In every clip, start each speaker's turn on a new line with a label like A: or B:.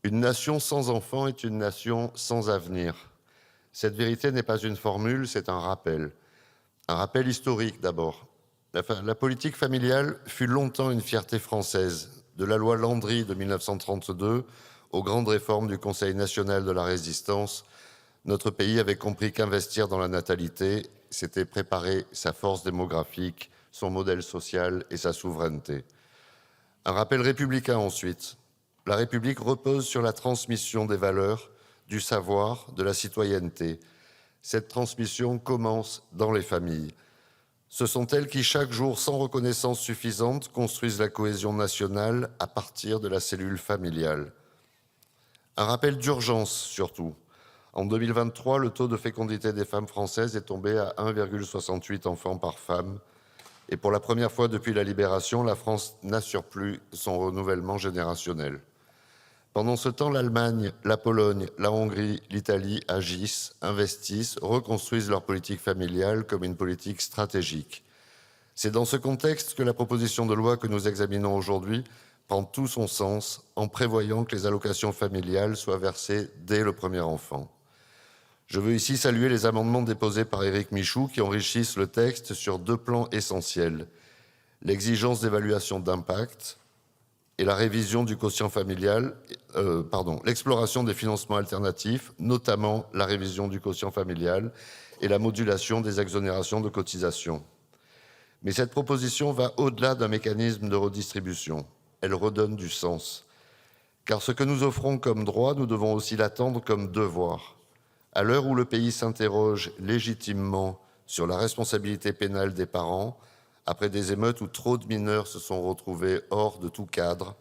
A: Une nation sans enfants est une nation sans avenir. Cette vérité n'est pas une formule, c'est un rappel. Un rappel historique d'abord. La politique familiale fut longtemps une fierté française, de la loi Landry de 1932 aux grandes réformes du Conseil national de la Résistance. Notre pays avait compris qu'investir dans la natalité, c'était préparer sa force démographique, son modèle social et sa souveraineté. Un rappel républicain ensuite. La République repose sur la transmission des valeurs, du savoir, de la citoyenneté. Cette transmission commence dans les familles. Ce sont elles qui, chaque jour, sans reconnaissance suffisante, construisent la cohésion nationale à partir de la cellule familiale. Un rappel d'urgence, surtout. En 2023, le taux de fécondité des femmes françaises est tombé à 1,68 enfants par femme. Et pour la première fois depuis la Libération, la France n'assure plus son renouvellement générationnel. Pendant ce temps, l'Allemagne, la Pologne, la Hongrie, l'Italie agissent, investissent, reconstruisent leur politique familiale comme une politique stratégique. C'est dans ce contexte que la proposition de loi que nous examinons aujourd'hui prend tout son sens en prévoyant que les allocations familiales soient versées dès le premier enfant. Je veux ici saluer les amendements déposés par Éric Michou qui enrichissent le texte sur deux plans essentiels: l'exigence d'évaluation d'impact et la révision du quotient familial, l'exploration des financements alternatifs, notamment la révision du quotient familial et la modulation des exonérations de cotisations. Mais cette proposition va au-delà d'un mécanisme de redistribution. Elle redonne du sens. Car ce que nous offrons comme droit, nous devons aussi l'attendre comme devoir. À l'heure où le pays s'interroge légitimement sur la responsabilité pénale des parents, après des émeutes où trop de mineurs se sont retrouvés hors de tout cadre,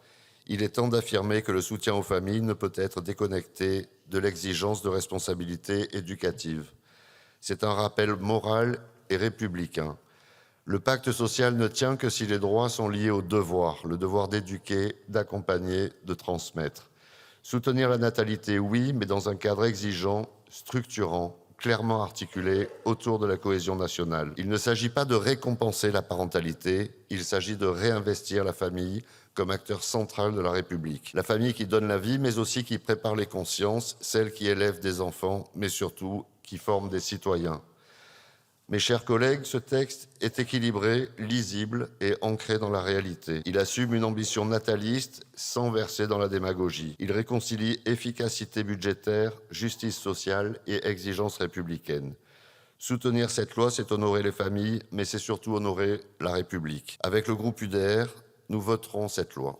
A: il est temps d'affirmer que le soutien aux familles ne peut être déconnecté de l'exigence de responsabilité éducative. C'est un rappel moral et républicain. Le pacte social ne tient que si les droits sont liés au devoir, le devoir d'éduquer, d'accompagner, de transmettre. Soutenir la natalité, oui, mais dans un cadre exigeant, structurant, clairement articulé autour de la cohésion nationale. Il ne s'agit pas de récompenser la parentalité, il s'agit de réinvestir la famille comme acteur central de la République. La famille qui donne la vie, mais aussi qui prépare les consciences, celle qui élève des enfants, mais surtout qui forme des citoyens. Mes chers collègues, ce texte est équilibré, lisible et ancré dans la réalité. Il assume une ambition nataliste sans verser dans la démagogie. Il réconcilie efficacité budgétaire, justice sociale et exigence républicaine. Soutenir cette loi, c'est honorer les familles, mais c'est surtout honorer la République. Avec le groupe UDR, nous voterons cette loi.